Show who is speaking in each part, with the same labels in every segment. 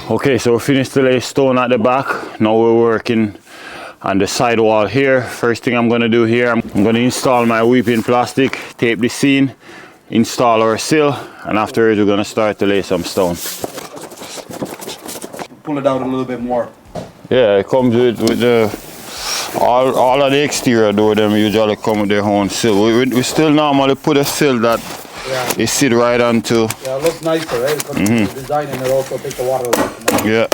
Speaker 1: Okay, so we finished to lay stone at the back. Now we're working on the sidewall here. First thing I'm gonna do here, I'm gonna install my weeping plastic, tape the seam, install our sill, and afterwards we're gonna start to lay some stone.
Speaker 2: Pull it out a little bit more.
Speaker 1: Yeah, it comes with the all of the exterior door. Them usually come with their own sill. We still normally put a sill that it sit right onto.
Speaker 2: Yeah, it looks nicer, right? The design and it also take the water away from it.
Speaker 1: Yeah.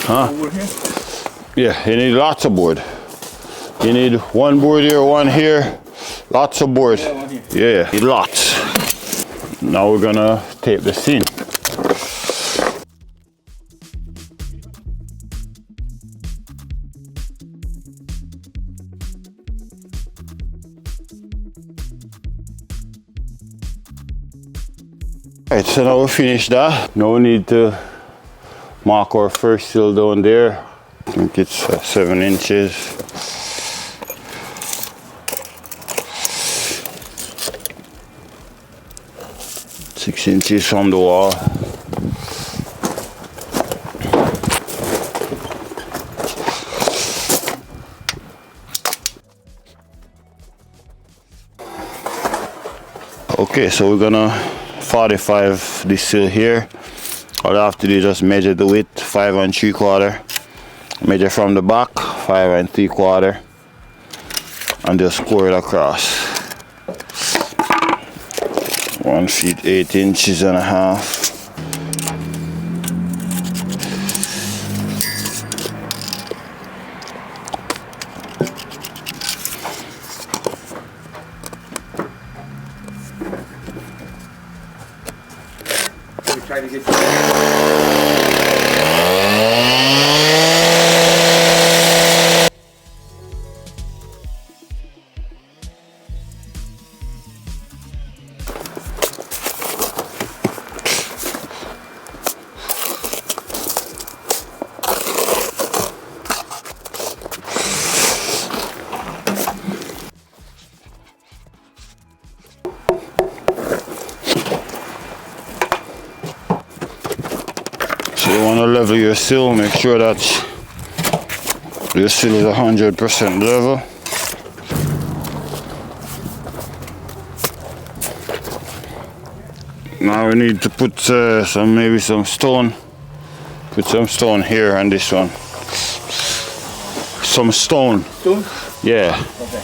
Speaker 1: Huh? Yeah, you need lots of board. You need one board here, one here, lots of board. Yeah, need lots. Now we're gonna tape the seam. Alright, so now we finished that. Now we need to mark our first sill down there. I think it's 7 inches. Six inches from the wall. Okay, so we're gonna 45 this sill here. All I have to do is just measure the width, 5 3/4. Measure from the back, 5 3/4, and just score it across. 1 feet 8 inches and a half.
Speaker 2: Try to get
Speaker 1: So you want to level your sill, make sure that your sill is 100% level. Now we need to put maybe some stone. Put some stone here on this one. Some stone.
Speaker 2: Stone?
Speaker 1: Yeah.
Speaker 2: Okay.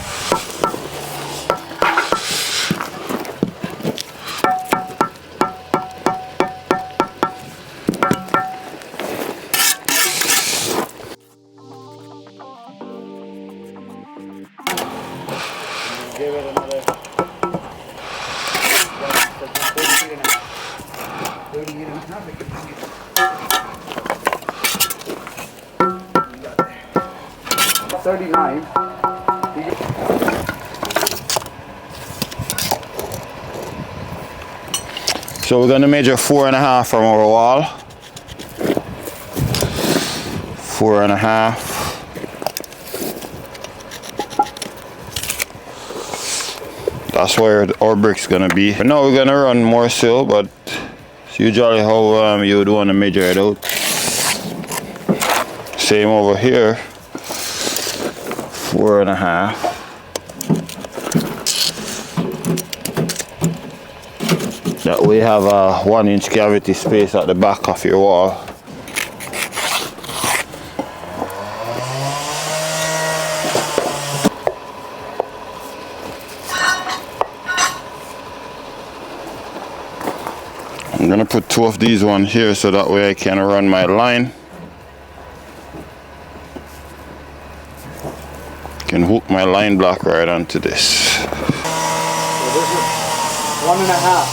Speaker 2: Give it another 39.
Speaker 1: So we're gonna measure 4.5 from our wall. 4.5. That's where our brick's gonna be. Now we're gonna run more sill, but it's usually how you would want to measure it out. Same over here. 4.5. That way you have a 1 inch cavity space at the back of your wall. I'm gonna put 2 of these one here so that way I can run my line. Can hook my line block right onto this.
Speaker 2: So this is 1.5.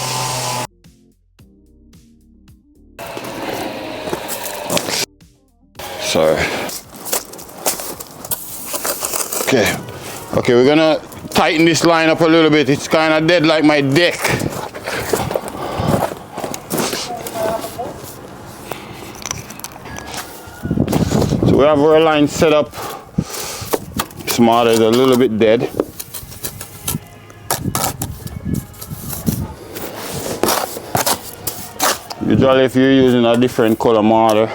Speaker 1: Sorry. Okay, we're gonna tighten this line up a little bit. It's kind of dead like my deck. we have our line set up. Mortar is a little bit dead. Usually if you're using a different color mortar,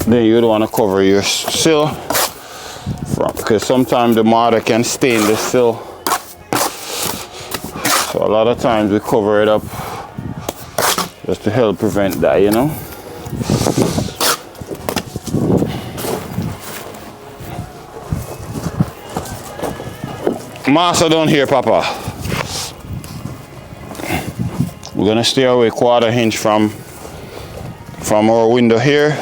Speaker 1: then you'd want to cover your sill, because sometimes the mortar can stain the sill. So a lot of times we cover it up just to help prevent that, you know. Master down here, Papa. We're gonna stay away 1/4 inch from our window here.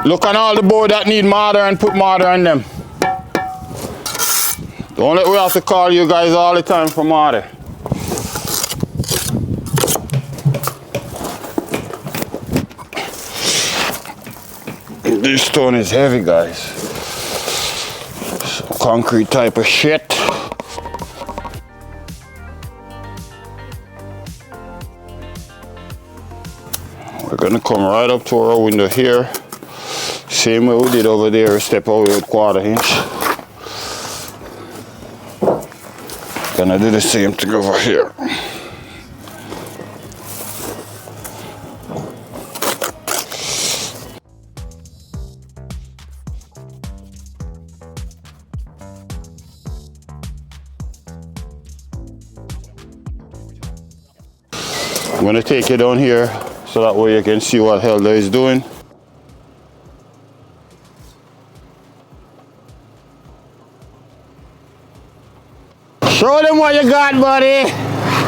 Speaker 1: Look on all the board that need mortar and put mortar on them. Don't let we have to call you guys all the time for mortar. This stone is heavy, guys. Some concrete type of shit. We're gonna come right up to our window here. Same way we did over there, step away with 1/4 inch. Gonna do the same thing over here. I'm gonna take it down here so that way you can see what Helder is doing. Show them what you got, buddy.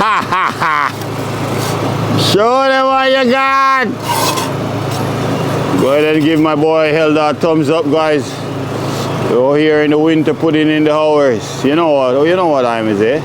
Speaker 1: Ha ha ha. Show them what you got. Go ahead and give my boy Helder a thumbs up, guys. You're here in the winter putting in the hours. You know what time is it?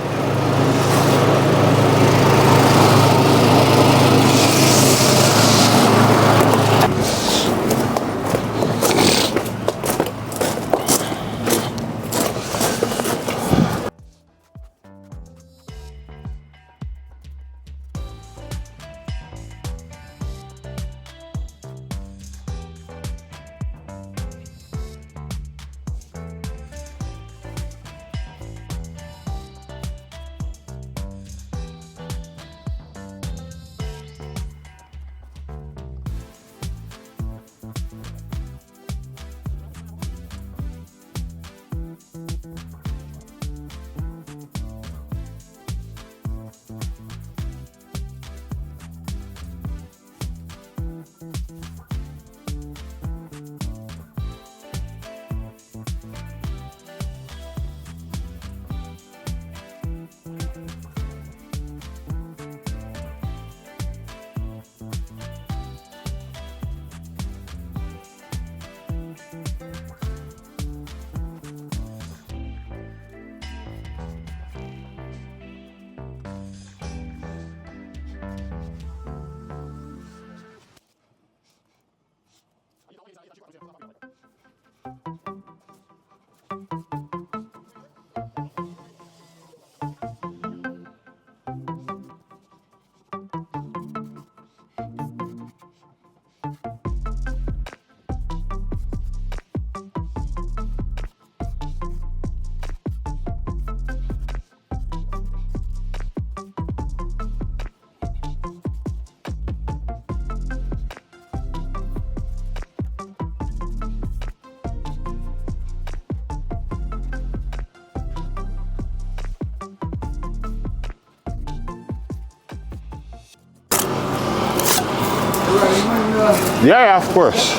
Speaker 1: Yeah, of course.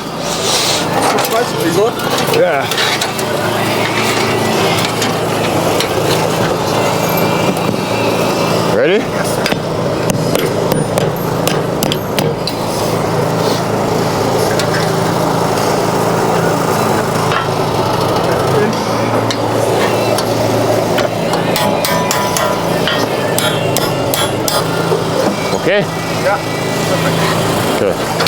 Speaker 1: Yeah. Ready? Okay?
Speaker 2: Yeah.
Speaker 1: Okay.